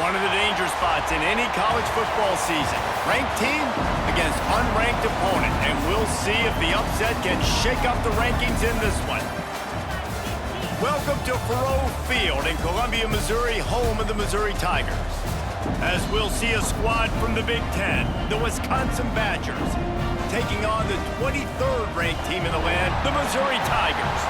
One of the danger spots in any college football season. Ranked team against unranked opponent. And we'll see if the upset can shake up the rankings in this one. Welcome to Faurot Field in Columbia, Missouri, home of the Missouri Tigers. As we'll see a squad from the Big Ten, the Wisconsin Badgers, taking on the 23rd ranked team in the land, the Missouri Tigers.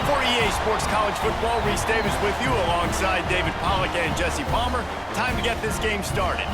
For EA Sports College Football, Reese Davis with you alongside David Pollack and Jesse Palmer. Time to get this game started.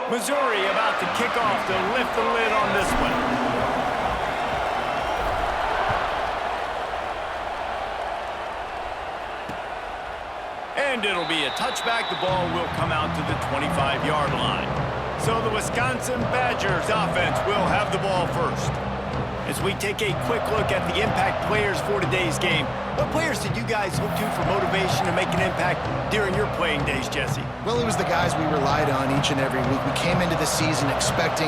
Missouri about to kick off to lift the lid on this one. And it'll be a touchback. The ball will come out to the 25-yard line. So the Wisconsin Badgers offense will have the ball first. As we take a quick look at the impact players for today's game, what players did you guys look to for motivation to make an impact during your playing days, Jesse? Well, it was the guys we relied on each and every week. We came into the season expecting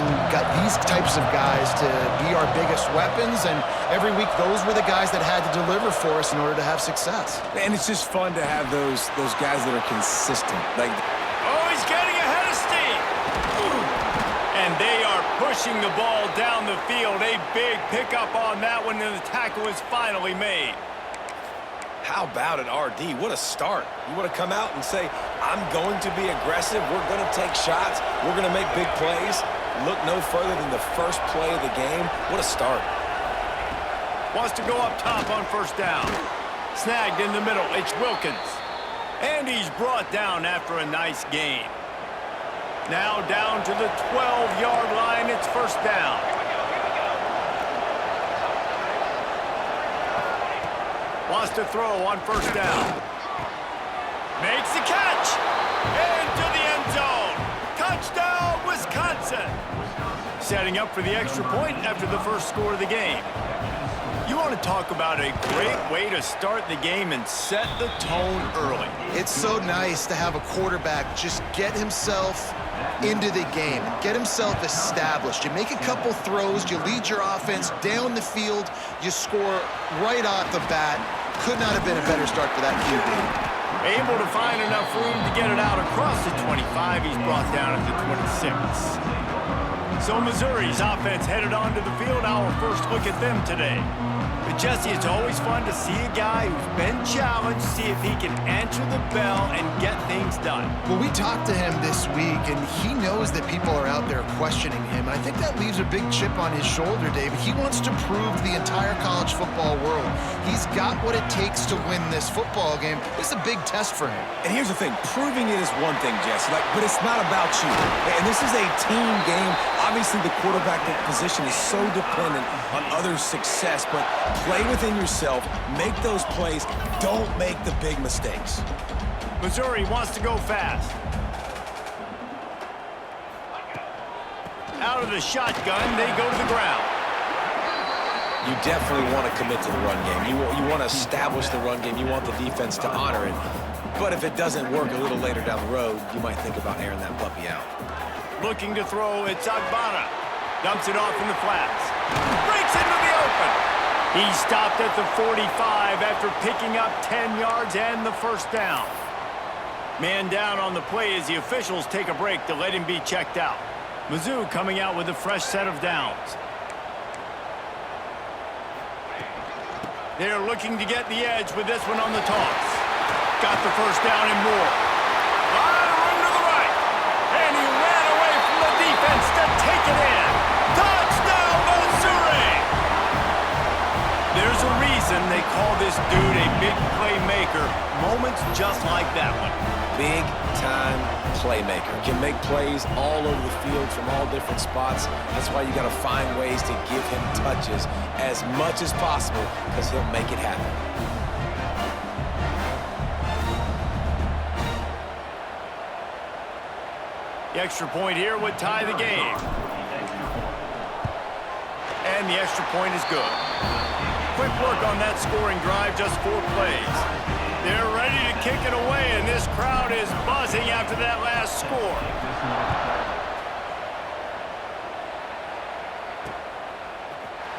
these types of guys to be our biggest weapons, and every week those were the guys that had to deliver for us in order to have success. And it's just fun to have those guys that are consistent. Like, oh, he's getting ahead of steam. And they are pushing the ball down the field. A big pickup on that one, and the tackle is finally made. how about it, RD? What a start. You want to come out and say, I'm going to be aggressive. We're going to take shots. We're going to make big plays. Look no further than the first play of the game. What a start. Wants to go up top on first down. Snagged in the middle. It's Wilkins. And he's brought down after a nice gain. Now down to the 12-yard line. It's first down. Wants to throw on first down. Makes the catch. Into the end zone. Touchdown, Wisconsin. Setting up for the extra point after the first score of the game. You want to talk about a great way to start the game and set the tone early. It's so nice to have a quarterback just get himself into the game, get himself established. You make a couple throws, you lead your offense down the field, you score right off the bat. Could not have been a better start for that QB. Able to find enough room to get it out across the 25. He's brought down at the 26. So Missouri's offense headed onto the field. Our first look at them today. But Jesse, it's always fun to see a guy who's been challenged, see if he can answer the bell and get things done. Well, we talked to him this week, and he knows that people are out there questioning him. And I think that leaves a big chip on his shoulder, David. He wants to prove to the entire college football world he's got what it takes to win this football game. This is a big test for him. And here's the thing. Proving it is one thing, Jesse, but it's not about you. And this is a team game. Obviously, the quarterback position is so dependent on others' success, but play within yourself, make those plays, don't make the big mistakes. Missouri wants to go fast. Out of the shotgun, they go to the ground. You definitely want to commit to the run game. You want to establish the run game. You want the defense to honor it. But if it doesn't work a little later down the road, you might think about airing that puppy out. Looking to throw, it's Agbana. Dumps it off in the flats. Breaks into the open. He stopped at the 45 after picking up 10 yards and the first down. Man down on the play as the officials take a break to let him be checked out. Mizzou coming out with a fresh set of downs. They're looking to get the edge with this one on the toss. Got the first down and more. Lot of room to the right. And he ran away from the defense to take it in. Touchdown, Missouri! There's a reason they call this dude a big playmaker. Moments just like that one. Big-time playmaker. Can make plays all over the field from all different spots. That's why you got to find ways to give him touches as much as possible because he'll make it happen. The extra point here would tie the game. And the extra point is good. quick work on that scoring drive, just 4 plays. They're ready to kick it away, and this crowd is buzzing after that last score.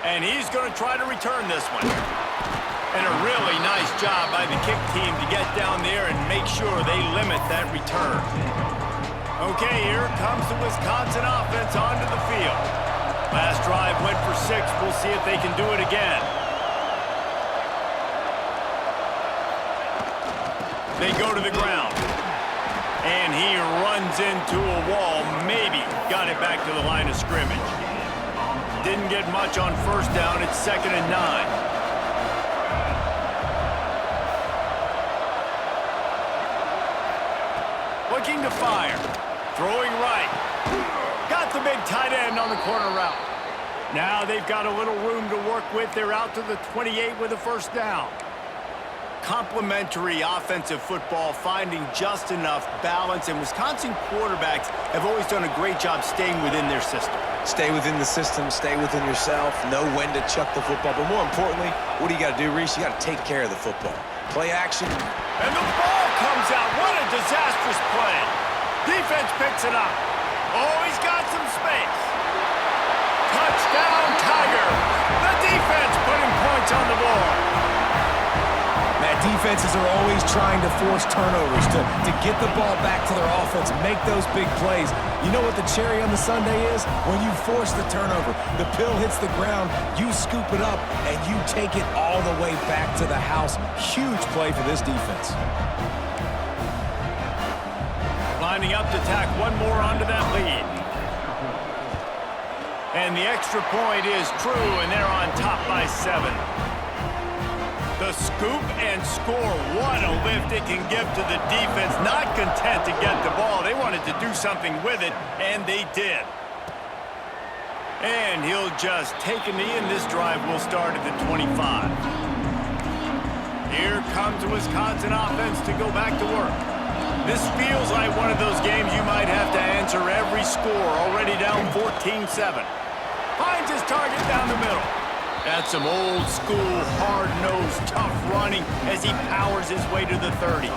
And he's going to try to return this one. And a really nice job by the kick team to get down there and make sure they limit that return. Okay, here comes the Wisconsin offense onto the field. Last drive went for 6. We'll see if they can do it again. They go to the ground. And he runs into a wall. Maybe got it back to the line of scrimmage. Didn't get much on first down. It's 2nd and 9. Looking to fire. Throwing right. Got the big tight end on the corner route. Now they've got a little room to work with. They're out to the 28 with a first down. Complementary offensive football, finding just enough balance, and Wisconsin quarterbacks have always done a great job staying within their system. Stay within the system, stay within yourself, know when to chuck the football. But more importantly, what do you got to do, Reese? You got to take care of the football. Play action. And the ball comes out. What a disastrous play. Defense picks it up. Oh, he's got some space. Touchdown, Tigers. The defense putting points on the board. Matt, defenses are always trying to force turnovers to get the ball back to their offense, make those big plays. You know what the cherry on the sundae is? When you force the turnover, the pill hits the ground, you scoop it up, and you take it all the way back to the house. Huge play for this defense. Lining up to tack one more onto that lead. And the extra point is true, and they're on top by 7. The scoop and score. What a lift it can give to the defense. Not content to get the ball. They wanted to do something with it, and they did. And he'll just take a knee, and this drive will start at the 25. Here comes the Wisconsin offense to go back to work. This feels like one of those games you might have to answer every score. Already down 14-7. Finds his target down the middle. That's some old-school, hard-nosed, tough running as he powers his way to the 30.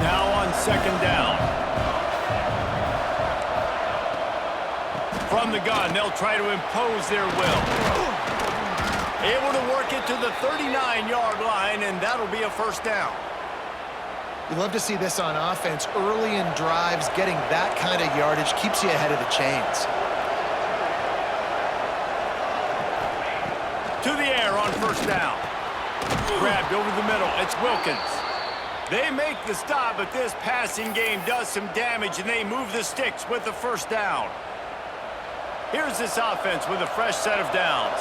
Now on 2nd down. From the gun, they'll try to impose their will. Able to work it to the 39-yard line, and that'll be a first down. You love to see this on offense. Early in drives, getting that kind of yardage keeps you ahead of the chains. To the air on first down. Grabbed over the middle. It's Wilkins. They make the stop, but this passing game does some damage, and they move the sticks with the first down. Here's this offense with a fresh set of downs.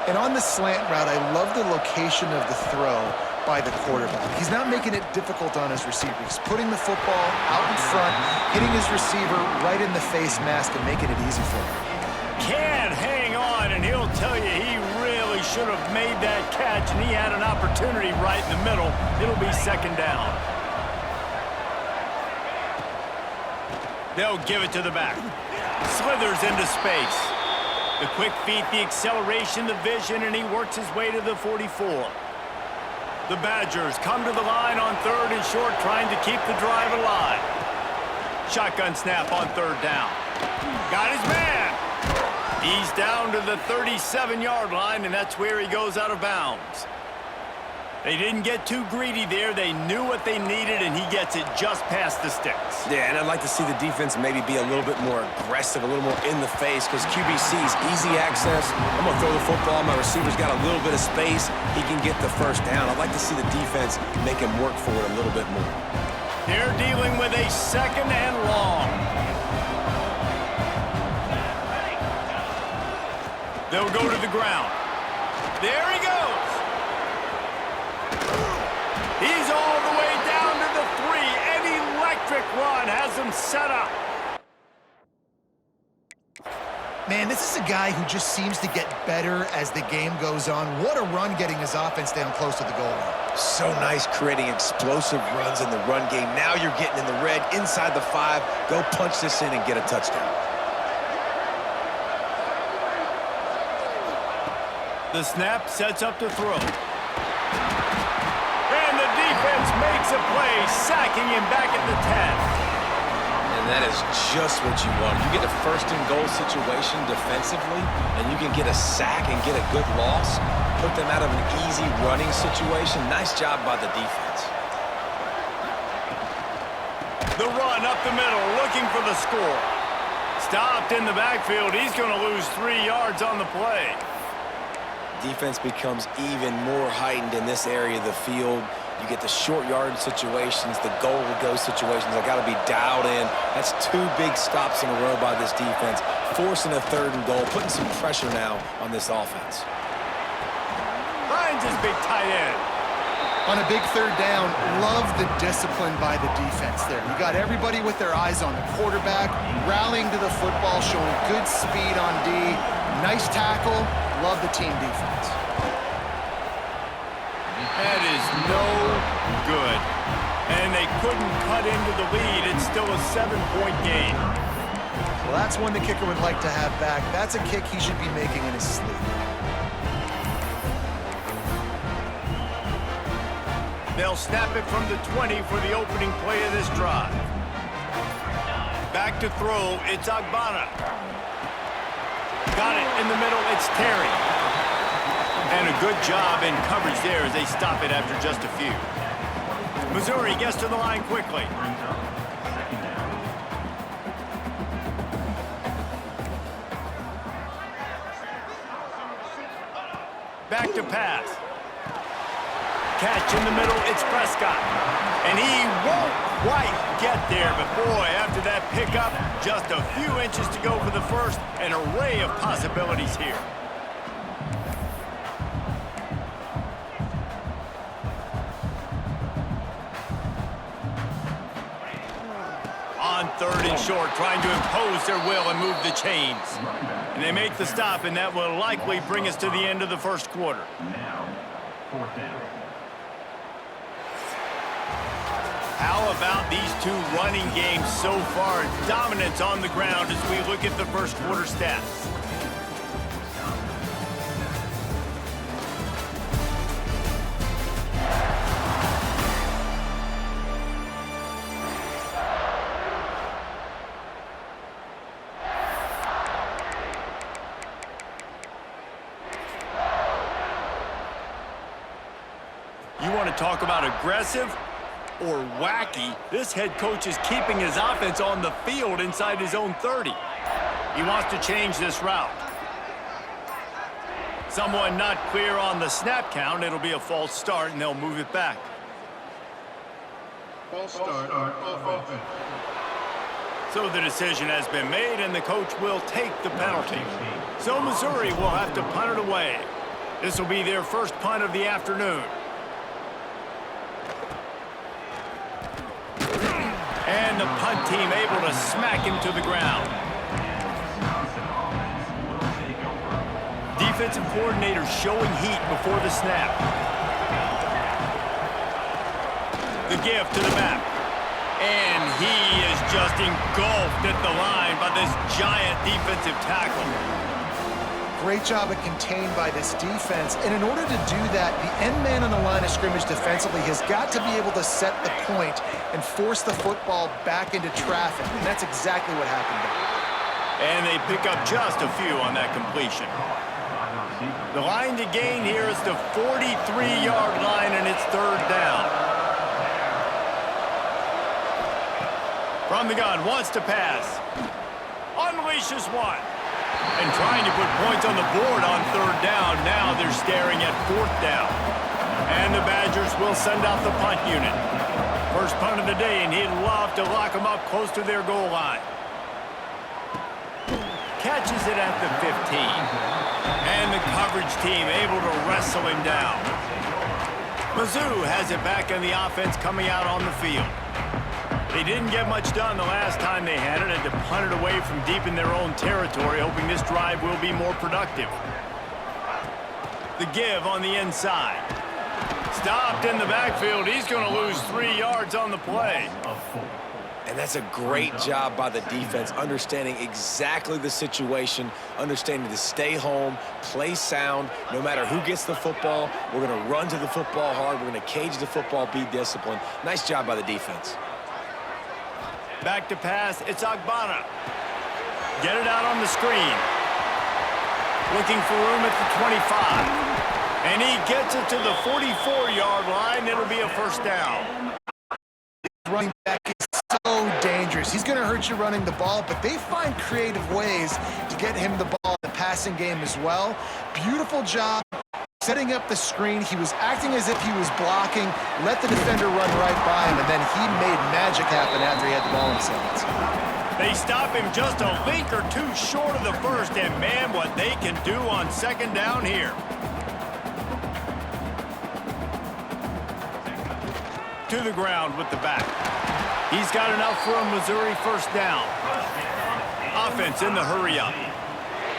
And on the slant route, I love the location of the throw by the quarterback. He's not making it difficult on his receiver. He's putting the football out in front, hitting his receiver right in the face mask and making it easy for him. Can't hang on, and he'll tell you he really should have made that catch, and he had an opportunity right in the middle. It'll be 2nd down. They'll give it to the back. Slithers into space. The quick feet, the acceleration, the vision, and he works his way to the 44. The Badgers come to the line on 3rd and short, trying to keep the drive alive. Shotgun snap on 3rd down. Got his man. He's down to the 37-yard line, and that's where he goes out of bounds. They didn't get too greedy there. They knew what they needed, and he gets it just past the sticks. Yeah, and I'd like to see the defense maybe be a little bit more aggressive, a little more in the face, because QB sees easy access. I'm going to throw the football. My receiver's got a little bit of space. He can get the first down. I'd like to see the defense make him work for it a little bit more. They're dealing with a 2nd and long. They'll go to the ground. There he goes. He's all the way down to the 3. An electric run has him set up. Man, this is a guy who just seems to get better as the game goes on. What a run getting his offense down close to the goal line. So nice creating explosive runs in the run game. Now you're getting in the red, inside the 5. Go punch this in and get a touchdown. The snap sets up to throw. And the defense makes a play, sacking him back at the 10. And that is just what you want. You get a first-and-goal situation defensively, and you can get a sack and get a good loss, put them out of an easy running situation. Nice job by the defense. The run up the middle, looking for the score. Stopped in the backfield. He's going to lose 3 yards on the play. Defense becomes even more heightened in this area of the field. You get the short yard situations, the goal-to-go situations. I got to be dialed in. That's 2 big stops in a row by this defense, forcing a 3rd and goal, putting some pressure now on this offense. Finds his big tight end. On a big 3rd down, love the discipline by the defense there. You got everybody with their eyes on the quarterback, rallying to the football, showing good speed on D. Nice tackle. Love the team defense. That is no good. And they couldn't cut into the lead. It's still a 7-point game. Well, that's one the kicker would like to have back. That's a kick he should be making in his sleep. They'll snap it from the 20 for the opening play of this drive. Back to throw, it's Agbana. Got it in the middle, it's Terry. And a good job in coverage there as they stop it after just a few. Missouri gets to the line quickly. Back to pass. Catch in the middle, it's Prescott. And he won't quite get there, but boy, after that pickup, just a few inches to go for the first, an array of possibilities here. On 3rd and short, trying to impose their will and move the chains. And they make the stop, and that will likely bring us to the end of the first quarter. How about these 2 running games so far? Dominance on the ground as we look at the first quarter stats. You want to talk about aggressive or wacky? This head coach is keeping his offense on the field inside his own 30. He wants to change this route. Someone not clear on the snap count. It'll be a false start, and they'll move it back. False start on offense. So the decision has been made, and the coach will take the penalty. So Missouri will have to punt it away. This will be their first punt of the afternoon. And the punt team able to smack him to the ground. Defensive coordinator showing heat before the snap. The give to the back. And he is just engulfed at the line by this giant defensive tackle. Great job at contained by this defense. And in order to do that, the end man on the line of scrimmage defensively has got to be able to set the point and force the football back into traffic. And that's exactly what happened there. And they pick up just a few on that completion. The line to gain here is the 43-yard line, and it's 3rd down. From the gun, wants to pass. Unleashes one. And trying to put points on the board on 3rd down. Now they're staring at 4th down. And the Badgers will send out the punt unit. First punt of the day, and he'd love to lock them up close to their goal line. Catches it at the 15. And the coverage team able to wrestle him down. Mizzou has it back in the offense coming out on the field. They didn't get much done the last time they had it, and to punt it away from deep in their own territory, hoping this drive will be more productive. The give on the inside. Stopped in the backfield. He's going to lose 3 yards on the play. And that's a great job by the defense, understanding exactly the situation, understanding to stay home, play sound. No matter who gets the football, we're going to run to the football hard. We're going to cage the football, be disciplined. Nice job by the defense. Back to pass, it's Agbana. Get it out on the screen. Looking for room at the 25. And he gets it to the 44-yard line. It'll be a first down. Running back is so dangerous. He's going to hurt you running the ball, but they find creative ways to get him the ball in the passing game as well. Beautiful job setting up the screen. He was acting as if he was blocking, let the defender run right by him, and then he made magic happen after he had the ball in his hands. They stop him just a link or two short of the first, and man, what they can do on second down here. To the ground with the back. He's got enough for a Missouri first down. Offense in the hurry-up.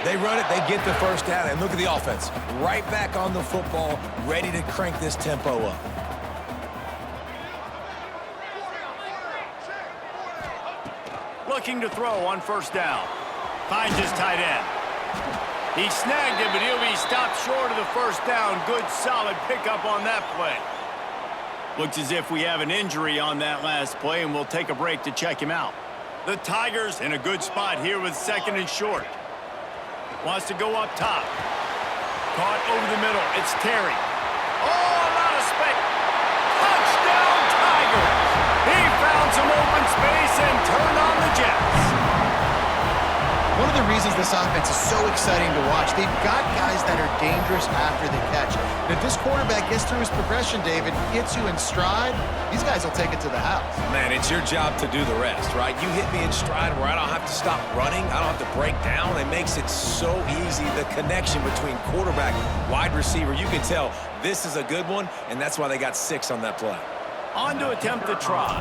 They run it, they get the first down, and look at the offense. Right back on the football, ready to crank this tempo up. Looking to throw on first down. Finds his tight end. He snagged it, but he'll be stopped short of the first down. Good, solid pickup on that play. Looks as if we have an injury on that last play, and we'll take a break to check him out. The Tigers in a good spot here with second and short. Wants to go up top. Caught over the middle. It's Terry. Oh, a lot of space. Touchdown, Tigers! He found some open space and turned on the Jets. One of the reasons this offense is so exciting to watch, they've got guys that are dangerous after the catch. And if this quarterback gets through his progression, David, hits you in stride, these guys will take it to the house. Man, it's your job to do the rest, right? You hit me in stride where I don't have to stop running. I don't have to break down. It makes it so easy. The connection between quarterback, wide receiver, you can tell this is a good one, and that's why they got 6 on that play. On to attempt the try.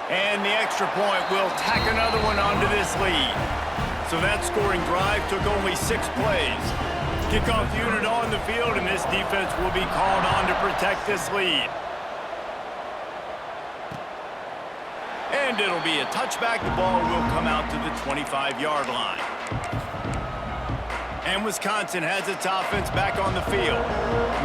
And the extra point will tack another one onto this lead. So that scoring drive took only 6 plays. Kickoff unit on the field, and this defense will be called on to protect this lead. And it'll be a touchback. The ball will come out to the 25-yard line. And Wisconsin has its offense back on the field.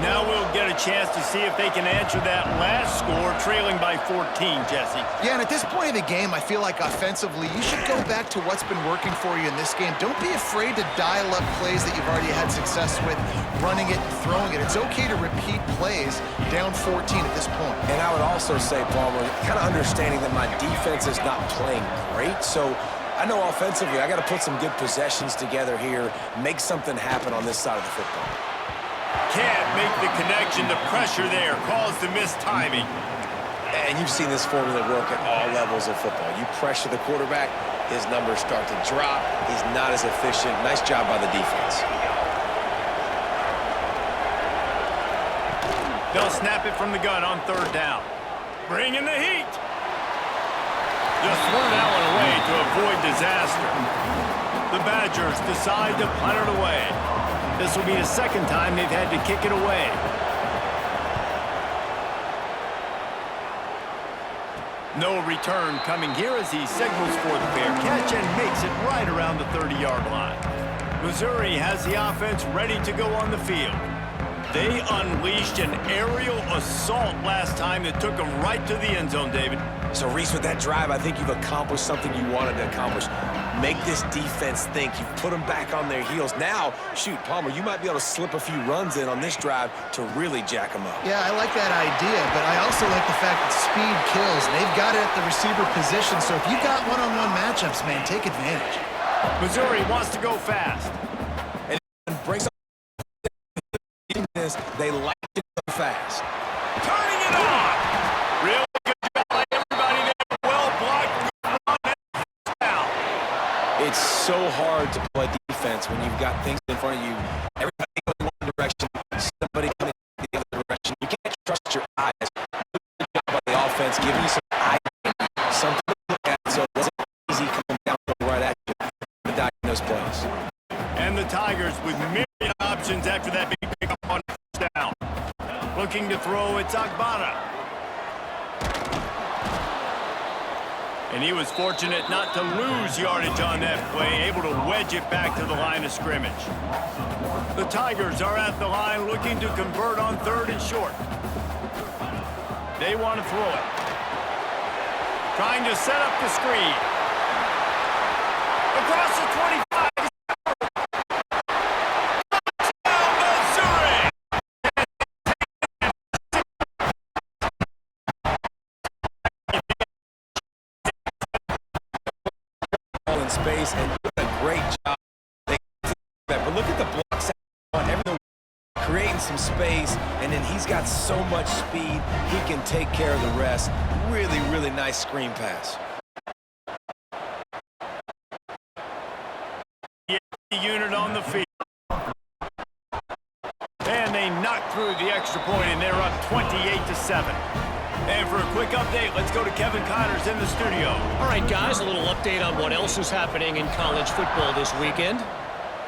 Now we'll get a chance to see if they can answer that last score, trailing by 14, Jesse. Yeah, and at this point in the game, I feel like offensively, you should go back to what's been working for you in this game. Don't be afraid to dial up plays that you've already had success with, running it and throwing it. It's okay to repeat plays down 14 at this point. And I would also say, Palmer, kind of understanding that my defense is not playing great, so I know offensively I got to put some good possessions together here, make something happen on this side of the football. Can't make the connection. The pressure there caused the missed timing. And you've seen this formula work at all levels of football. You pressure the quarterback, his numbers start to drop. He's not as efficient. Nice job by the defense. They'll snap it from the gun on third down. Bring in the heat. Just threw that one away to avoid disaster. The Badgers decide to punt it away. This will be the second time they've had to kick it away. No return coming here as he signals for the fair catch and makes it right around the 30-yard line. Missouri has the offense ready to go on the field. They unleashed an aerial assault last time that took them right to the end zone, David. So, Reese, with that drive, I think you've accomplished something you wanted to accomplish. Make this defense think. You've put them back on their heels. Now, shoot, Palmer, you might be able to slip a few runs in on this drive to really jack them up. Yeah, I like that idea, but I also like the fact that speed kills. They've got it at the receiver position, so if you've got one-on-one matchups, man, take advantage. Missouri wants to go fast. And breaks up this. They like to go fast. Turning it on. Really good job by everybody there. Well blocked. It's so hard to play defense when you've got things in front of you. Everybody goes one direction, somebody coming the other direction. You can't trust your eyes. Good job by the offense, giving you some eye, something to look at, so it wasn't easy coming down right at you to diagnose plays. And the Tigers with myriad options after that big pickup on first down. Looking to throw, it's Agbana. And he was fortunate not to lose yardage on that play, able to wedge it back to the line of scrimmage. The Tigers are at the line looking to convert on 3rd and short. They want to throw it. Trying to set up the screen. Across the 25. Touchdown, Missouri! In space and doing a great job. But look at the blocks on everything, creating some space, and then he's got so much speed, he can take care of the rest. Really, really nice screen pass. Unit on the field. And they knocked through the extra point, and they're up 28-7. And for a quick update, let's go to Kevin Connors in the studio. All right, guys, a little update on what else is happening in college football this weekend.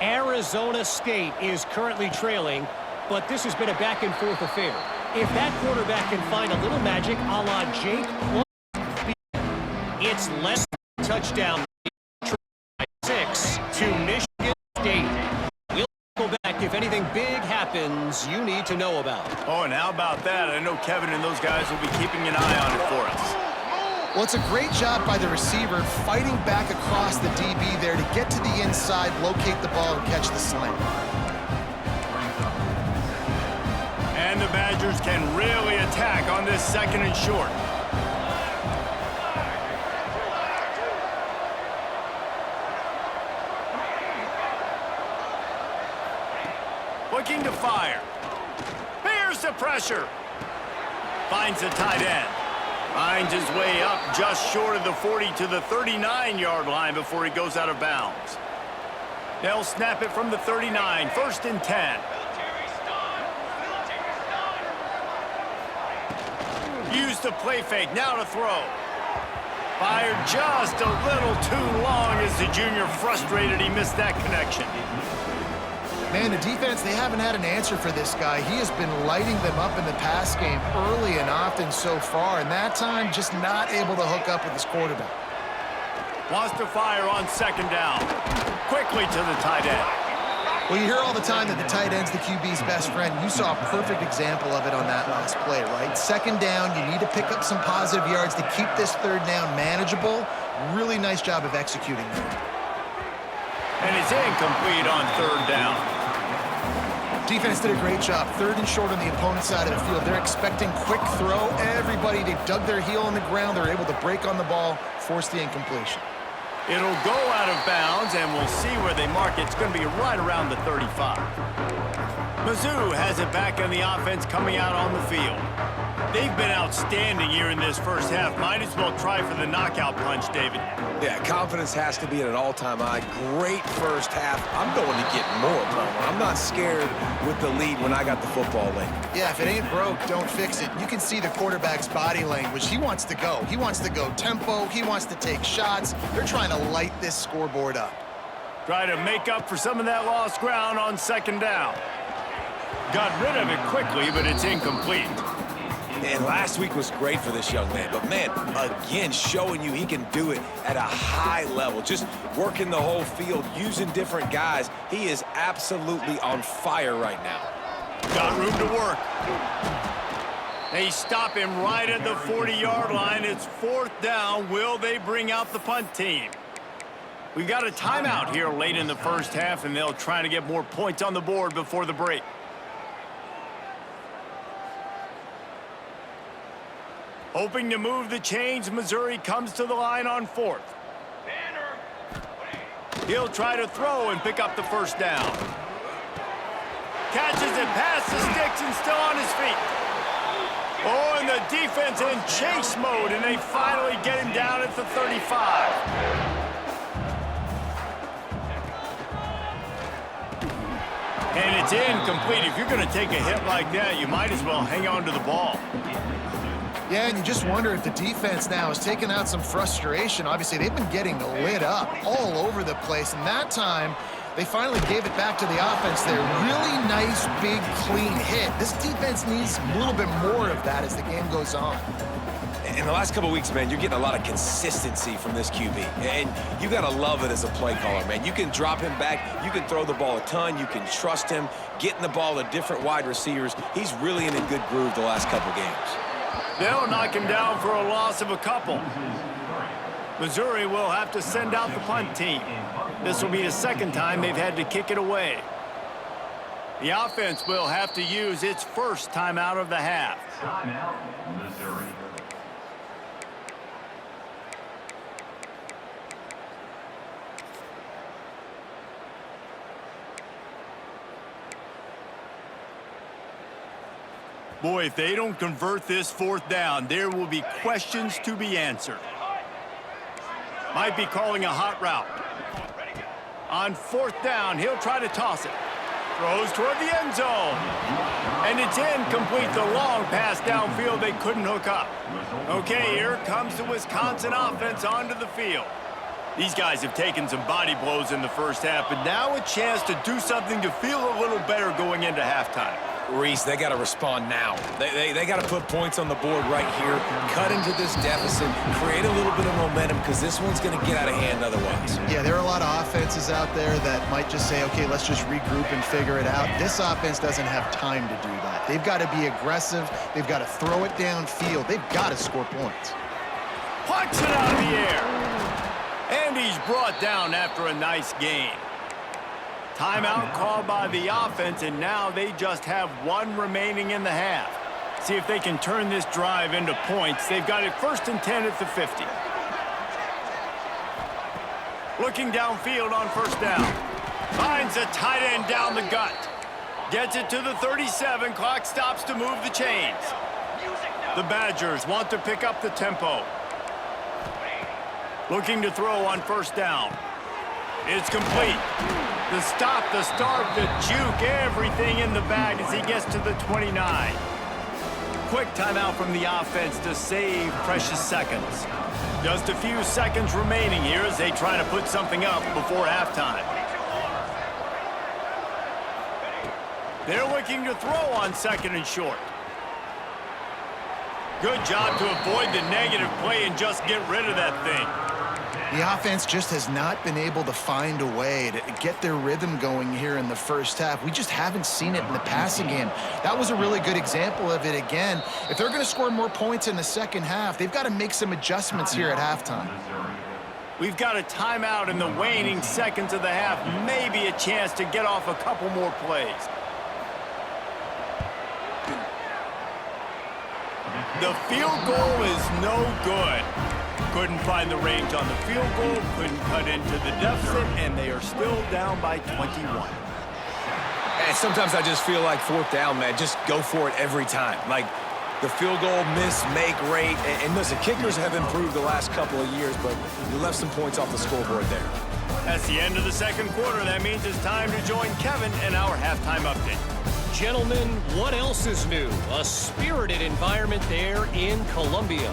Arizona State is currently trailing, but this has been a back-and-forth affair. If that quarterback can find a little magic a la Jake, it's less than a touchdown. 6 to Michigan State. We'll go back if anything big happens you need to know about. Oh, and how about that? I know Kevin and those guys will be keeping an eye on it for us. Well, it's a great job by the receiver fighting back across the DB there to get to the inside, locate the ball, and catch the slant. And the Badgers can really attack on this 2nd and short. Looking to fire. Here's the pressure. Finds the tight end. Finds his way up just short of the 40 to the 39-yard line before he goes out of bounds. They'll snap it from the 39, 1st and 10. Use the play fake, now to throw. Fired just a little too long as the junior frustrated he missed that connection. Man, the defense, they haven't had an answer for this guy. He has been lighting them up in the pass game early and often so far, and that time just not able to hook up with his quarterback. Wants to fire on 2nd down. Quickly to the tight end. Well, you hear all the time that the tight end's the QB's best friend. You saw a perfect example of it on that last play, right? 2nd down, you need to pick up some positive yards to keep this 3rd down manageable. Really nice job of executing there. And it's incomplete on 3rd down. Defense did a great job. 3rd and short on the opponent's side of the field. They're expecting quick throw. Everybody, they dug their heel on the ground. They're able to break on the ball, force the incompletion. It'll go out of bounds, and we'll see where they mark it. It's going to be right around the 35. Mizzou has it back on the offense coming out on the field. They've been outstanding here in this first half. Might as well try for the knockout punch, David. Yeah, confidence has to be at an all-time high. Great first half. I'm going to get more, Palmer. I'm not scared with the lead when I got the football late. Yeah, if it ain't broke, don't fix it. You can see the quarterback's body language. He wants to go. He wants to go tempo. He wants to take shots. They're trying to light this scoreboard up. Try to make up for some of that lost ground on 2nd down. Got rid of it quickly, but it's incomplete. And last week was great for this young man. But, man, again, showing you he can do it at a high level. Just working the whole field, using different guys. He is absolutely on fire right now. Got room to work. They stop him right at the 40-yard line. It's 4th down. Will they bring out the punt team? We've got a timeout here late in the first half, and they'll try to get more points on the board before the break. Hoping to move the chains, Missouri comes to the line on 4th. He'll try to throw and pick up the 1st down. Catches it past the sticks and still on his feet. Oh, and the defense in chase mode, and they finally get him down at the 35. And it's incomplete. If you're going to take a hit like that, you might as well hang on to the ball. Yeah, and you just wonder if the defense now is taking out some frustration. Obviously, they've been getting lit up all over the place, and that time, they finally gave it back to the offense there. Really nice, big, clean hit. This defense needs a little bit more of that as the game goes on. In the last couple of weeks, man, you're getting a lot of consistency from this QB. And you got to love it as a play caller, man. You can drop him back. You can throw the ball a ton. You can trust him, getting the ball to different wide receivers. He's really in a good groove the last couple games. They'll knock him down for a loss of a couple. Missouri will have to send out the punt team. This will be the second time they've had to kick it away. The offense will have to use its first timeout of the half. Timeout, Missouri. Boy, if they don't convert this fourth down, there will be questions to be answered. Might be calling a hot route. On fourth down, he'll try to toss it. Throws toward the end zone. And it's incomplete. The long pass downfield they couldn't hook up. Okay, here comes the Wisconsin offense onto the field. These guys have taken some body blows in the first half, but now a chance to do something to feel a little better going into halftime. Reese, they got to respond now. They got to put points on the board right here, cut into this deficit, create a little bit of momentum, because this one's going to get out of hand otherwise. Yeah, there are a lot of offenses out there that might just say, okay, let's just regroup and figure it out. This offense doesn't have time to do that. They've got to be aggressive. They've got to throw it downfield. They've got to score points. Punch it out of the air. And he's brought down after a nice gain. Timeout called by the offense, and now they just have one remaining in the half. See if they can turn this drive into points. They've got it 1st and 10 at the 50. Looking downfield on first down. Finds a tight end down the gut. Gets it to the 37. Clock stops to move the chains. The Badgers want to pick up the tempo. Looking to throw on first down. It's complete. The stop, the start, the juke, everything in the bag as he gets to the 29. Quick timeout from the offense to save precious seconds. Just a few seconds remaining here as they try to put something up before halftime. They're looking to throw on 2nd and short. Good job to avoid the negative play and just get rid of that thing. The offense just has not been able to find a way to get their rhythm going here in the first half. We just haven't seen it in the passing game. That was a really good example of it again. If they're going to score more points in the second half, they've got to make some adjustments here at halftime. We've got a timeout in the waning seconds of the half. Maybe a chance to get off a couple more plays. The field goal is no good. Couldn't find the range on the field goal, couldn't cut into the deficit, and they are still down by 21. And sometimes I just feel like fourth down, man, just go for it every time. Like the field goal miss, make rate, and listen, kickers have improved the last couple of years, but you left some points off the scoreboard there. That's the end of the second quarter. That means it's time to join Kevin in our halftime update. Gentlemen, what else is new? A spirited environment there in Columbia.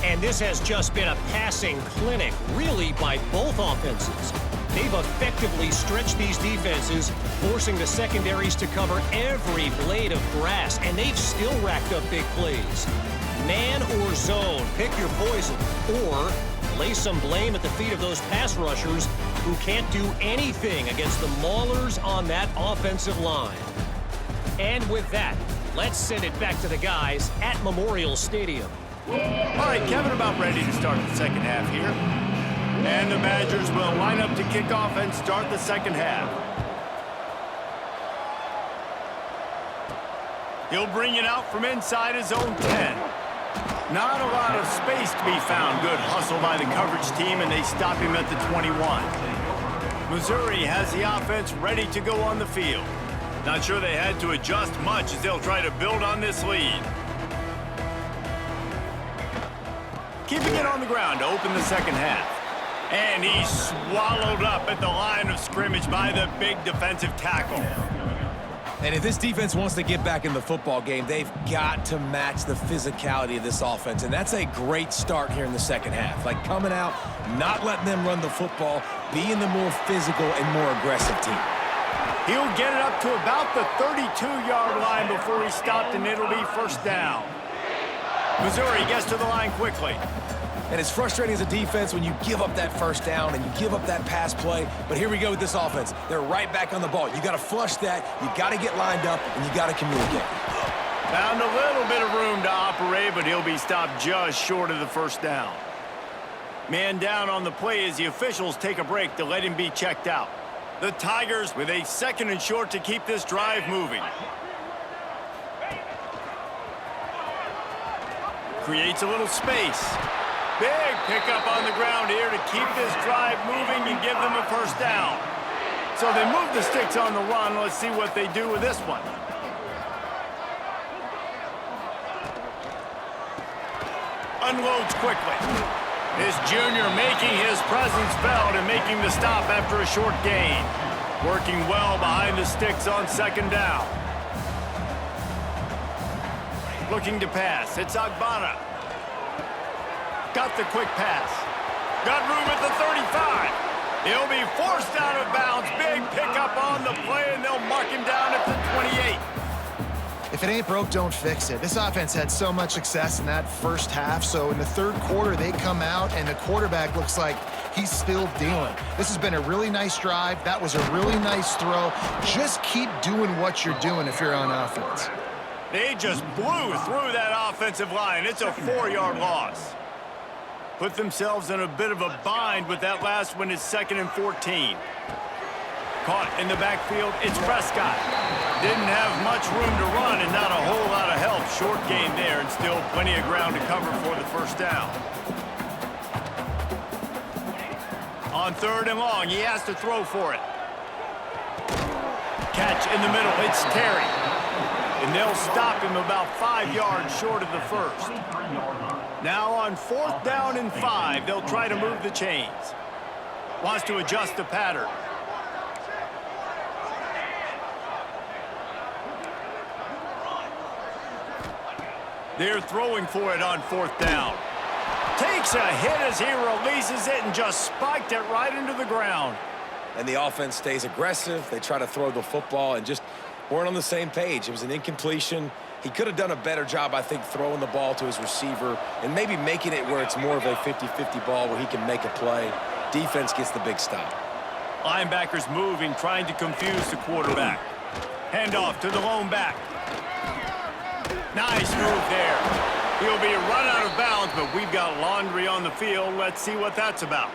And this has just been a passing clinic, really, by both offenses. They've effectively stretched these defenses, forcing the secondaries to cover every blade of grass, and they've still racked up big plays. Man or zone, pick your poison, or lay some blame at the feet of those pass rushers who can't do anything against the maulers on that offensive line. And with that, let's send it back to the guys at Memorial Stadium. All right, Kevin, about ready to start the second half here. And the Badgers will line up to kick off and start the second half. He'll bring it out from inside his own 10. Not a lot of space to be found. Good hustle by the coverage team, and they stop him at the 21. Missouri has the offense ready to go on the field. Not sure they had to adjust much as they'll try to build on this lead. Keeping it on the ground to open the second half. And he's swallowed up at the line of scrimmage by the big defensive tackle. And if this defense wants to get back in the football game, they've got to match the physicality of this offense. And that's a great start here in the second half. Like coming out, not letting them run the football, being the more physical and more aggressive team. He'll get it up to about the 32-yard line before he stopped, and it'll be first down. Missouri gets to the line quickly. And it's frustrating as a defense when you give up that first down and you give up that pass play. But here we go with this offense. They're right back on the ball. You got to flush that. You got to get lined up, and you got to communicate. Found a little bit of room to operate, but he'll be stopped just short of the first down. Man down on the play as the officials take a break to let him be checked out. The Tigers with a 2nd and short to keep this drive moving. Creates a little space. Big pickup on the ground here to keep this drive moving and give them a first down. So they move the sticks on the run. Let's see what they do with this one. Unloads quickly. This junior making his presence felt and making the stop after a short gain. Working well behind the sticks on 2nd down. Looking to pass. It's Agbana. Got the quick pass. Got room at the 35. He'll be forced out of bounds. Big pickup on the play, and they'll mark him down at the 28. If it ain't broke, don't fix it. This offense had so much success in that first half, so in the 3rd quarter, they come out, and the quarterback looks like he's still dealing. This has been a really nice drive. That was a really nice throw. Just keep doing what you're doing if you're on offense. They just blew through that offensive line. It's a 4-yard loss. Put themselves in a bit of a bind with that last one. It's 2nd and 14. Caught in the backfield, it's Prescott. Didn't have much room to run and not a whole lot of help. Short gain there and still plenty of ground to cover for the first down. On 3rd and long, he has to throw for it. Catch in the middle, it's Terry. And they'll stop him about 5 yards short of the first. Now on 4th down and 5, they'll try to move the chains. Wants to adjust the pattern. They're throwing for it on 4th down. Takes a hit as he releases it and just spiked it right into the ground. And the offense stays aggressive. They try to throw the football and just weren't on the same page. It was an incompletion. He could have done a better job, I think, throwing the ball to his receiver and maybe making it where it's more of a 50-50 ball where he can make a play. Defense gets the big stop. Linebackers moving, trying to confuse the quarterback. Handoff to the lone back. Nice move there. He'll be run out of bounds, but we've got laundry on the field. Let's see what that's about.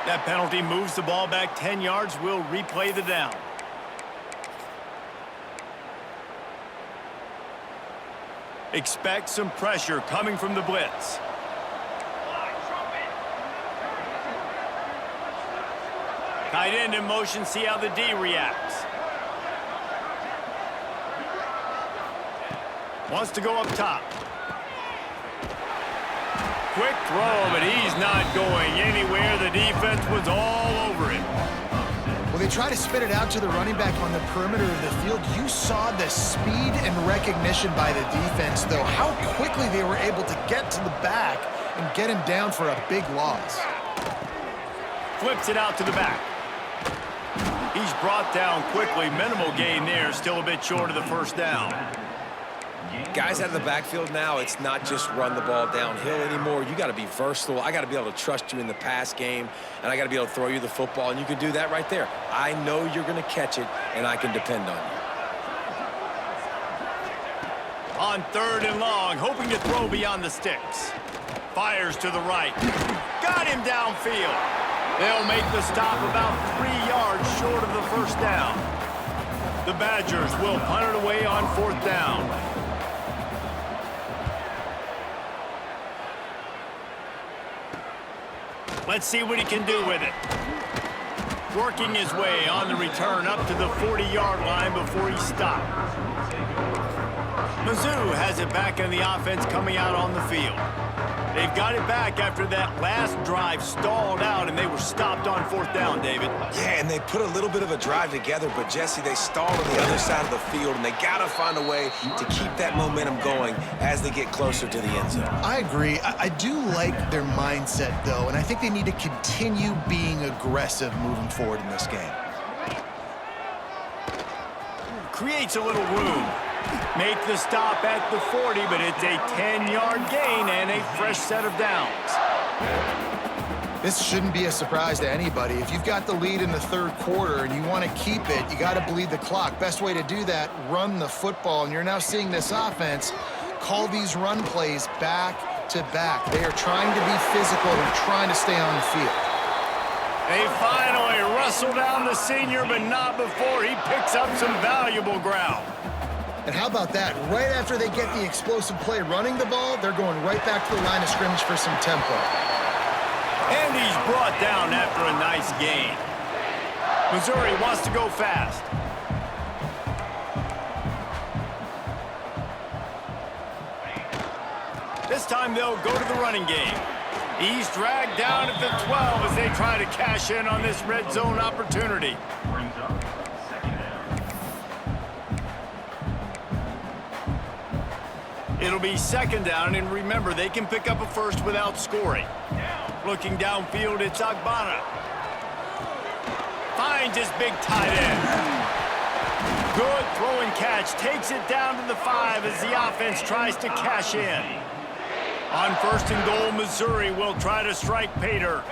That penalty moves the ball back 10 yards. We'll replay the down. Expect some pressure coming from the blitz. Tight end in motion, see how the D reacts. Wants to go up top. Quick throw, but he's not going anywhere. The defense was all over him. Well, they try to spit it out to the running back on the perimeter of the field. You saw the speed and recognition by the defense, though, how quickly they were able to get to the back and get him down for a big loss. Flips it out to the back. He's brought down quickly. Minimal gain there. Still a bit short of the first down. Guys out of the backfield now, it's not just run the ball downhill anymore. You got to be versatile. I got to be able to trust you in the pass game, and I got to be able to throw you the football, and you can do that right there. I know you're going to catch it, and I can depend on you. On 3rd and long, hoping to throw beyond the sticks. Fires to the right. Got him downfield. They'll make the stop about 3 yards short of the first down. The Badgers will punt it away on 4th down. Let's see what he can do with it. Working his way on the return up to the 40-yard line before he stopped. Mizzou has it back in the offense coming out on the field. They've got it back after that last drive stalled out, and they were stopped on 4th down, David. Yeah, and they put a little bit of a drive together, but, Jesse, they stalled on the other side of the field, and they got to find a way to keep that momentum going as they get closer to the end zone. I agree. I do like their mindset, though, and I think they need to continue being aggressive moving forward in this game. creates a little room. Make the stop at the 40, but it's a 10-yard gain and a fresh set of downs. This shouldn't be a surprise to anybody. If you've got the lead in the third quarter and you want to keep it, you got to bleed the clock. Best way to do that, run the football. And you're now seeing this offense call these run plays back to back. They are trying to be physical. They're trying to stay on the field. They finally wrestle down the senior, but not before he picks up some valuable ground. And how about that? Right after they get the explosive play running the ball, they're going right back to the line of scrimmage for some tempo. And he's brought down after a nice gain. Missouri wants to go fast. This time they'll go to the running game. He's dragged down at the 12 as they try to cash in on this red zone opportunity. Brings up second down. It'll be second down, and remember, they can pick up a first without scoring. Looking downfield, it's Agbana. Finds his big tight end. Good throw and catch. Takes it down to the 5 as the offense tries to cash in. On first and goal, Missouri will try to strike Pater.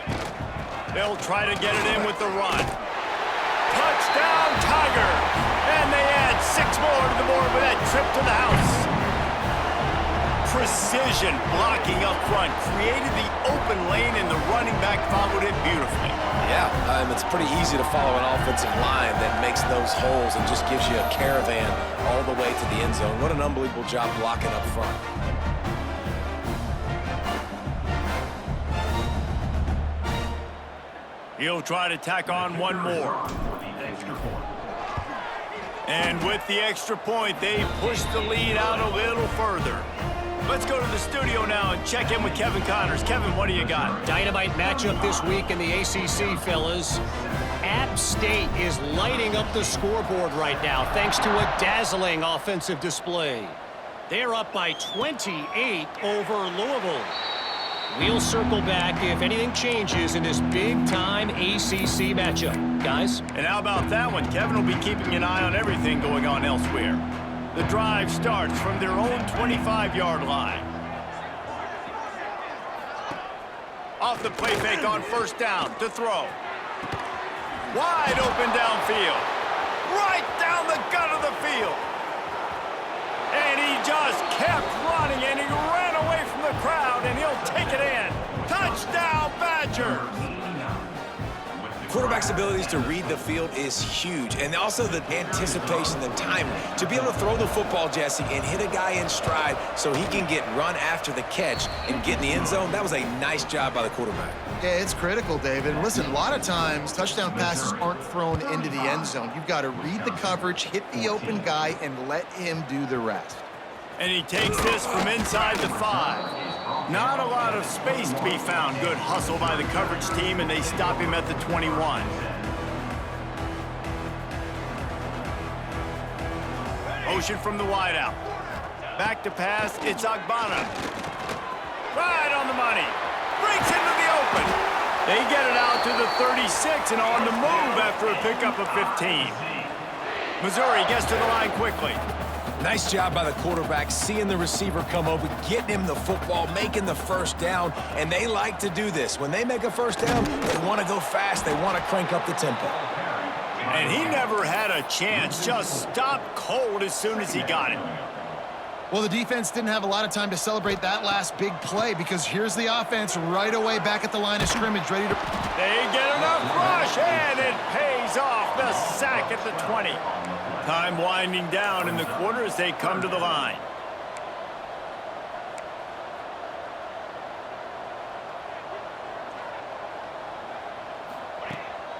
They'll try to get it in with the run. Touchdown, Tiger! And they add 6 more to the board with that trip to the house. Precision blocking up front created the open lane, and the running back followed it beautifully. Yeah, it's pretty easy to follow an offensive line that makes those holes and just gives you a caravan all the way to the end zone. What an unbelievable job blocking up front. He'll try to tack on one more. And with the extra point, they push the lead out a little further. Let's go to the studio now and check in with Kevin Connors. Kevin, what do you got? Dynamite matchup this week in the ACC, fellas. App State is lighting up the scoreboard right now thanks to a dazzling offensive display. They're up by 28 over Louisville. We'll circle back if anything changes in this big-time ACC matchup. Guys? And how about that one? Kevin will be keeping an eye on everything going on elsewhere. The drive starts from their own 25-yard line. Off the play fake on first down to throw. Wide open downfield. Right down the gut of the field. And he just kept running, and he ran away from the crowd, and he'll take it in. Touchdown, Badgers! Quarterback's abilities to read the field is huge, and also the anticipation, the timing. To be able to throw the football, Jesse, and hit a guy in stride so he can get run after the catch and get in the end zone, that was a nice job by the quarterback. Yeah, it's critical, David. And listen, a lot of times touchdown passes aren't thrown into the end zone. You've got to read the coverage, hit the open guy, and let him do the rest. And he takes this from inside the 5. Not a lot of space to be found. Good hustle by the coverage team, and they stop him at the 21. Motion from the wideout. Back to pass, it's Agbana. Right on the money. Breaks into the open. They get it out to the 36 and on the move after a pickup of 15. Missouri gets to the line quickly. Nice job by the quarterback, seeing the receiver come over, getting him the football, making the first down, and they like to do this. When they make a first down, they want to go fast. They want to crank up the tempo. And he never had a chance, just stopped cold as soon as he got it. Well, the defense didn't have a lot of time to celebrate that last big play because here's the offense right away back at the line of scrimmage, ready to... They get enough rush, and it pays off. The sack at the 20. Time winding down in the quarter as they come to the line.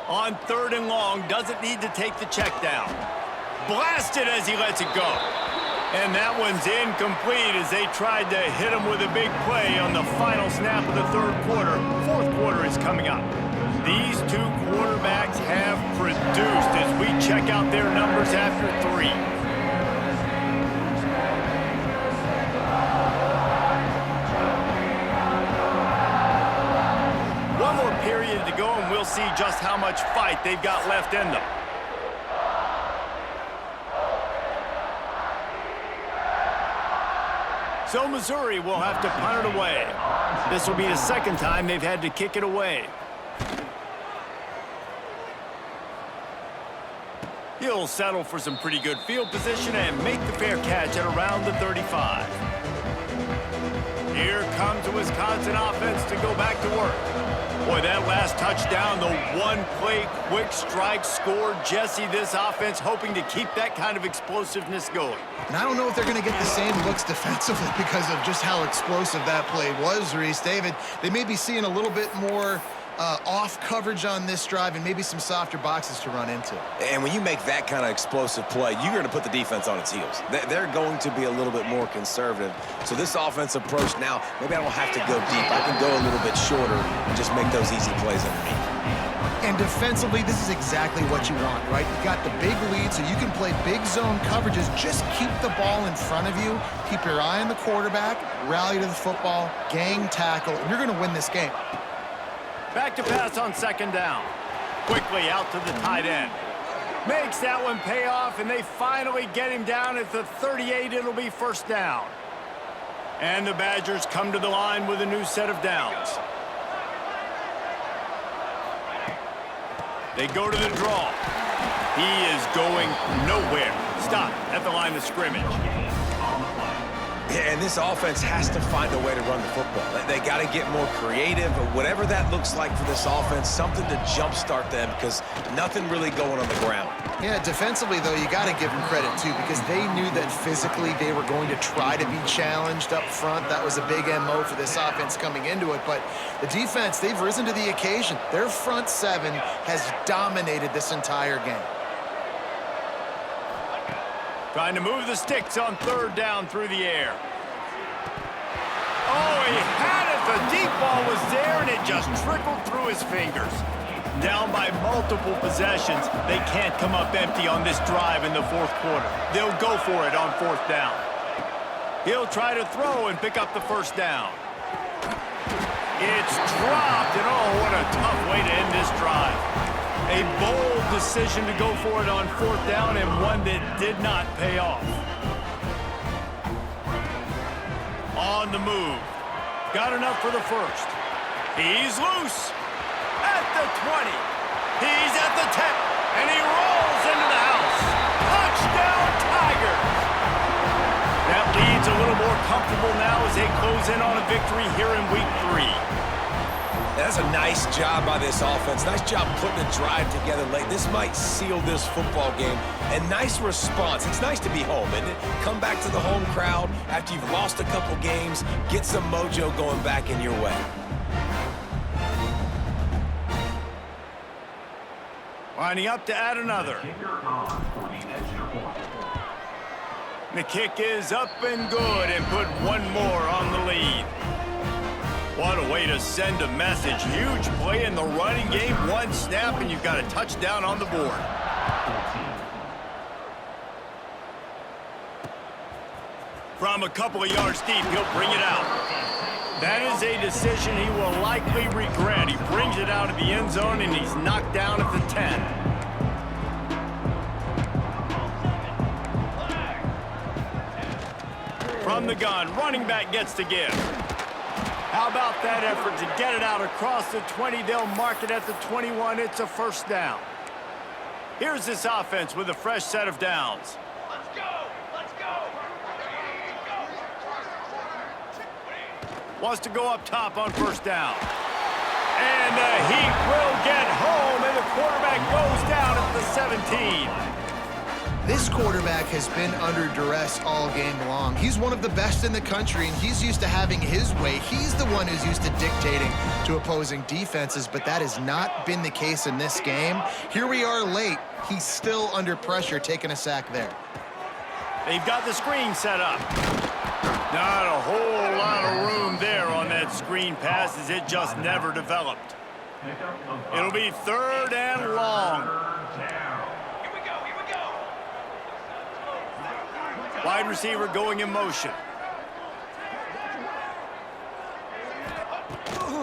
On third and long, doesn't need to take the check down. Blasted as he lets it go. And that one's incomplete as they tried to hit him with a big play on the final snap of the third quarter. Fourth quarter is coming up. These two quarterbacks have produced as we check out their numbers after 3. One more period to go, and we'll see just how much fight they've got left in them. So Missouri will have to punt it away. This will be the second time they've had to kick it away. He'll settle for some pretty good field position and make the fair catch at around the 35. Here comes the Wisconsin offense to go back to work. Boy, that last touchdown, the one-play quick strike score. Jesse, this offense hoping to keep that kind of explosiveness going. And I don't know if they're going to get the same looks defensively because of just how explosive that play was, Reese. David, they may be seeing a little bit more off coverage on this drive and maybe some softer boxes to run into. And when you make that kind of explosive play, you're going to put the defense on its heels. They're going to be a little bit more conservative. So this offense approach now, maybe I don't have to go deep. I can go a little bit shorter and just make those easy plays underneath. And defensively, this is exactly what you want, right? You got the big lead, so you can play big zone coverages. Just keep the ball in front of you. Keep your eye on the quarterback, rally to the football, gang tackle, and you're going to win this game. Back to pass on second down. Quickly out to the tight end. Makes that one pay off, and they finally get him down at the 38. It'll be first down. And the Badgers come to the line with a new set of downs. They go to the draw. He is going nowhere. Stop at the line of scrimmage. And this offense has to find a way to run the football. They got to get more creative, or whatever that looks like for this offense, something to jumpstart them because nothing really going on the ground. Yeah, defensively, though, you got to give them credit, too, because they knew that physically they were going to try to be challenged up front. That was a big MO for this offense coming into it. But the defense, they've risen to the occasion. Their front seven has dominated this entire game. Trying to move the sticks on third down through the air. Oh, he had it. The deep ball was there, and it just trickled through his fingers. Down by multiple possessions, they can't come up empty on this drive in the fourth quarter. They'll go for it on fourth down. He'll try to throw and pick up the first down. It's dropped, and oh, what a tough way to end this drive. A bold decision to go for it on fourth down, and one that did not pay off. On the move. Got enough for the first. He's loose. At the 20. He's at the 10. And he rolls into the house. Touchdown, Tigers. That lead's a little more comfortable now as they close in on a victory here in week 3. That's a nice job by this offense. Nice job putting a drive together late. This might seal this football game. And nice response. It's nice to be home, isn't it? Come back to the home crowd after you've lost a couple games. Get some mojo going back in your way. Lining up to add another. The kick is up and good and put one more on the lead. What a way to send a message. Huge play in the running game. One snap, and you've got a touchdown on the board. From a couple of yards deep, he'll bring it out. That is a decision he will likely regret. He brings it out of the end zone, and he's knocked down at the 10. From the gun, running back gets to give. How about that effort to get it out across the 20? They'll mark it at the 21. It's a first down. Here's this offense with a fresh set of downs. Let's go! Let's go! Wants to go up top on first down. And the Heat will get home, and the quarterback goes down at the 17. This quarterback has been under duress all game long. He's one of the best in the country, and he's used to having his way. He's the one who's used to dictating to opposing defenses, but that has not been the case in this game. Here we are late. He's still under pressure, taking a sack there. They've got the screen set up. Not a whole lot of room there on that screen pass, as it just never developed. It'll be third and long. Wide receiver going in motion.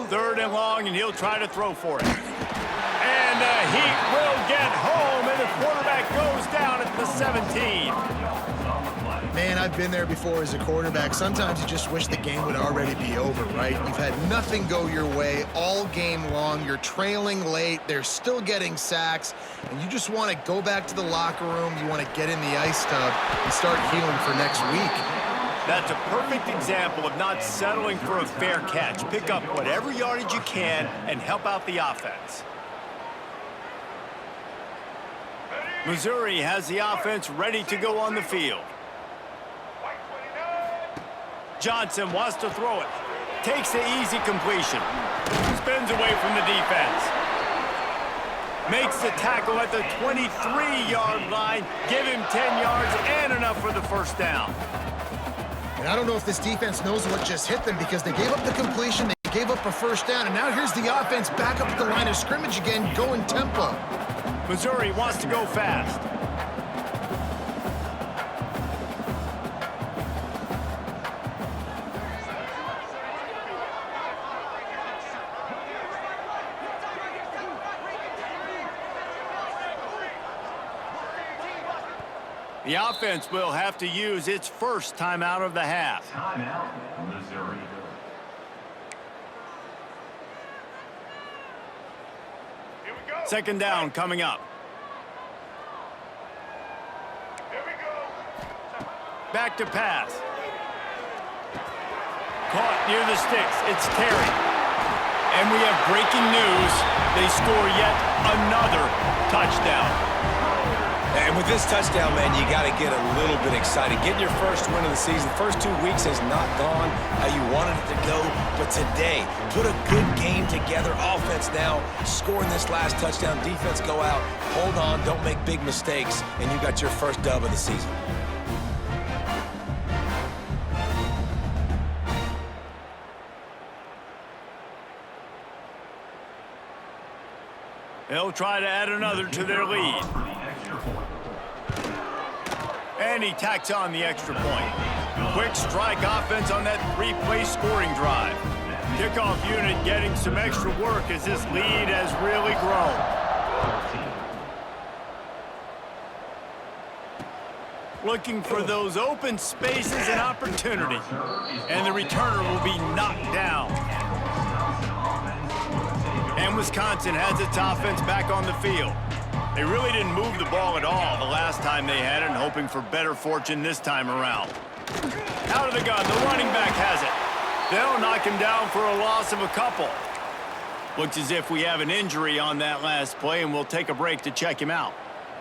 Third and long, and he'll try to throw for it. And the Heat will get home, and the quarterback goes down at the 17. Man, I've been there before as a quarterback. Sometimes you just wish the game would already be over, right? You've had nothing go your way all game long. You're trailing late. They're still getting sacks. And you just want to go back to the locker room. You want to get in the ice tub and start healing for next week. That's a perfect example of not settling for a fair catch. Pick up whatever yardage you can and help out the offense. Missouri has the offense ready to go on the field. Johnson wants to throw it. Takes the easy completion. Spins away from the defense. Makes the tackle at the 23-yard line. Give him 10 yards and enough for the first down. And I don't know if this defense knows what just hit them because they gave up the completion, they gave up a first down, and now here's the offense back up at the line of scrimmage again, going tempo. Missouri wants to go fast. The offense will have to use its first timeout of the half. Timeout, Missouri. Here we go. Second down coming up. Here we go. Back to pass. Caught near the sticks. It's Terry. And we have breaking news. They score yet another touchdown. And with this touchdown, man, you got to get a little bit excited. Getting your first win of the season. First 2 weeks has not gone how you wanted it to go. But today, put a good game together. Offense now scoring this last touchdown. Defense go out. Hold on. Don't make big mistakes. And you got your first dub of the season. They'll try to add another to their lead. And he tacks on the extra point. Quick strike offense on that 3-play scoring drive. Kickoff unit getting some extra work as this lead has really grown. Looking for those open spaces and opportunity. And the returner will be knocked down. And Wisconsin has its offense back on the field. They really didn't move the ball at all the last time they had it, and hoping for better fortune this time around. Out of the gun, the running back has it. They'll knock him down for a loss of a couple. Looks as if we have an injury on that last play, and we'll take a break to check him out.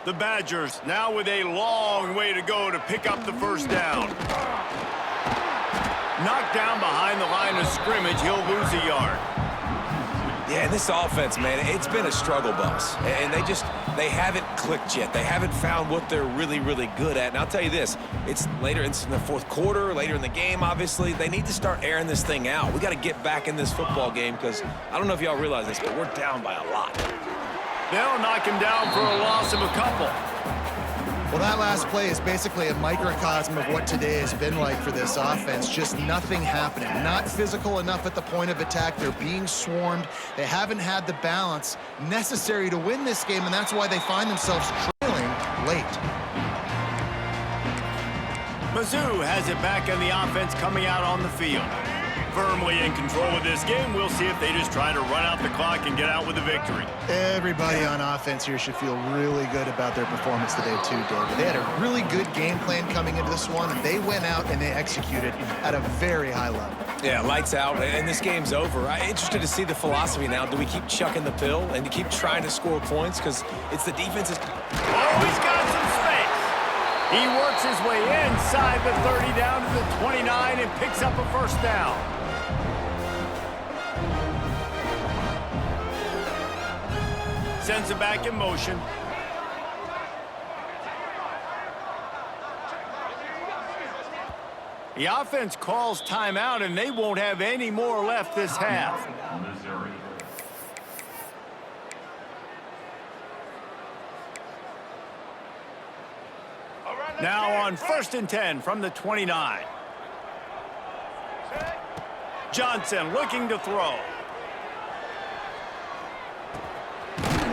The Badgers now with a long way to go to pick up the first down. Knocked down behind the line of scrimmage, he'll lose a yard. Yeah, this offense, man, it's been a struggle bus. And they haven't clicked yet. They haven't found what they're really, really good at. And I'll tell you this, it's later in the fourth quarter, later in the game, obviously. They need to start airing this thing out. We got to get back in this football game because I don't know if y'all realize this, but we're down by a lot. They'll knock him down for a loss of a couple. Well, that last play is basically a microcosm of what today has been like for this offense. Just nothing happening. Not physical enough at the point of attack. They're being swarmed. They haven't had the balance necessary to win this game, and that's why they find themselves trailing late. Mizzou has it back in the offense coming out on the field. Firmly in control of this game. We'll see if they just try to run out the clock and get out with a victory. Everybody on offense here should feel really good about their performance today too, David. They had a really good game plan coming into this one, and they went out and they executed at a very high level. Yeah, lights out, and this game's over. I'm interested to see the philosophy now. Do we keep chucking the pill and keep trying to score points? Because it's the defense's... Oh, he's got some space. He works his way inside the 30 down to the 29 and picks up a first down. Sends it back in motion. The offense calls timeout, and they won't have any more left this half. Now on 1st and 10 from the 29. Johnson looking to throw.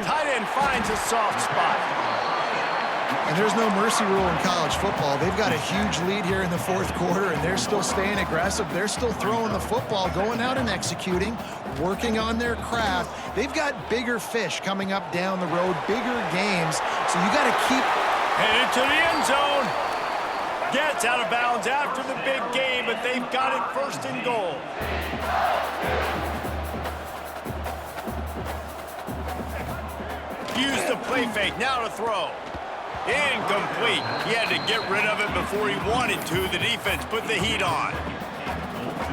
Tight end finds a soft spot. And there's no mercy rule in college football. They've got a huge lead here in the fourth quarter, and they're still staying aggressive. They're still throwing the football, going out and executing, working on their craft. They've got bigger fish coming up down the road, bigger games, so you got to keep... Headed to the end zone. Gets out of bounds after the big game, but they've got it first and goal. Use the play fake, now to throw. Incomplete. He had to get rid of it before he wanted to. The defense put the heat on.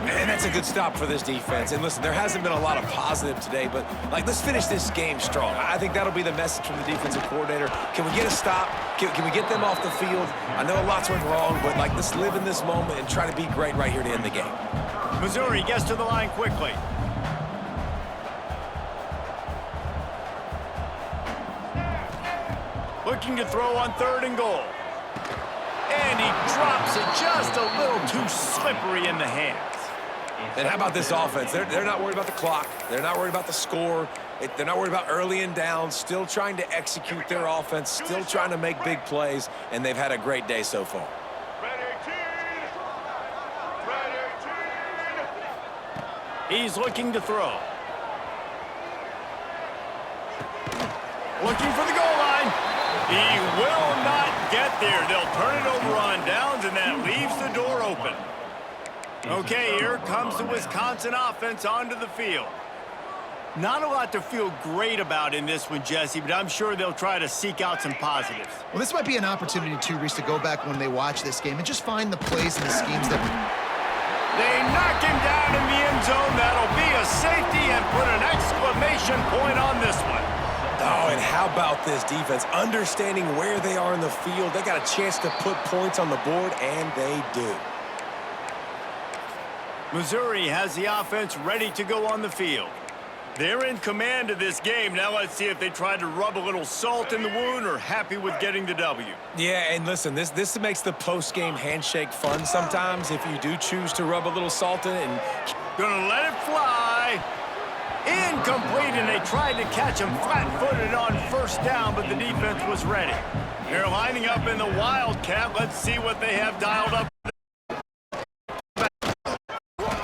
Man, that's a good stop for this defense. And listen, there hasn't been a lot of positive today, but, let's finish this game strong. I think that'll be the message from the defensive coordinator. Can we get a stop? Can we get them off the field? I know lots went wrong, but, let's live in this moment and try to be great right here to end the game. Missouri gets to the line quickly. Looking to throw on 3rd and goal. And he drops it just a little too slippery in the hands. And how about this offense? They're not worried about the clock. They're not worried about the score. They're not worried about early and down. Still trying to execute their offense. Still trying to make big plays. And they've had a great day so far. He's looking to throw. Looking for the goal line. He will not get there. They'll turn it over on downs, and that leaves the door open. Okay, here comes the Wisconsin offense onto the field. Not a lot to feel great about in this one, Jesse, but I'm sure they'll try to seek out some positives. Well, this might be an opportunity, too, Reese, to go back when they watch this game and just find the plays and the schemes that... They knock him down in the end zone. That'll be a safety and put an exclamation point on this one. Oh, and how about this defense? Understanding where they are in the field. They got a chance to put points on the board, and they do. Missouri has the offense ready to go on the field. They're in command of this game. Now let's see if they try to rub a little salt in the wound or happy with getting the W. Yeah, and listen, this makes the post-game handshake fun sometimes if you do choose to rub a little salt in it. And gonna let it fly. Incomplete, and they tried to catch him flat-footed on 1st down, but the defense was ready. They're lining up in the Wildcat. Let's see what they have dialed up.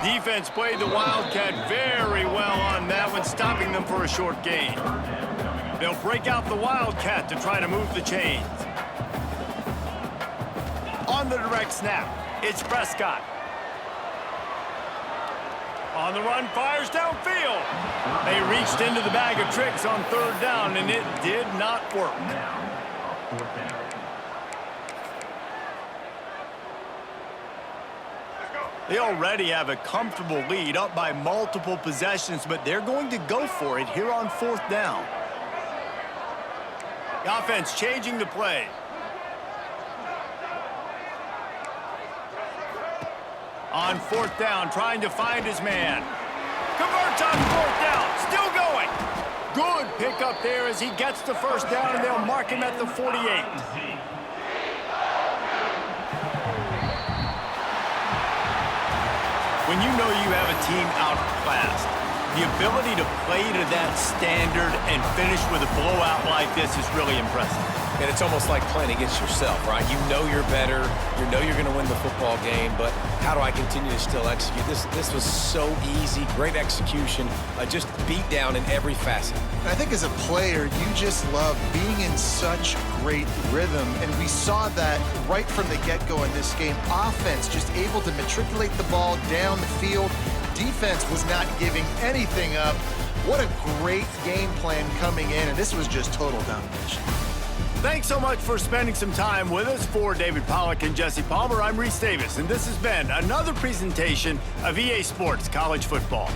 Defense played the Wildcat very well on that one, stopping them for a short gain. They'll break out the Wildcat to try to move the chains. On the direct snap, it's Prescott. On the run, fires downfield. They reached into the bag of tricks on 3rd down, and it did not work. They already have a comfortable lead, up by multiple possessions, but they're going to go for it here on 4th down. The offense changing the play. On 4th down, trying to find his man. Converts on 4th down, still going. Good pickup there as he gets the 1st down, and they'll mark him at the 48. When you know you have a team outclassed, the ability to play to that standard and finish with a blowout like this is really impressive. And it's almost like playing against yourself, right? You know you're better. You know you're going to win the football game, but how do I continue to still execute? This was so easy, great execution, just beat down in every facet. I think as a player, you just love being in such great rhythm, and we saw that right from the get-go in this game. Offense just able to matriculate the ball down the field. Defense was not giving anything up. What a great game plan coming in, and this was just total domination. Thanks so much for spending some time with us. For David Pollack and Jesse Palmer, I'm Reese Davis, and this has been another presentation of EA Sports College Football.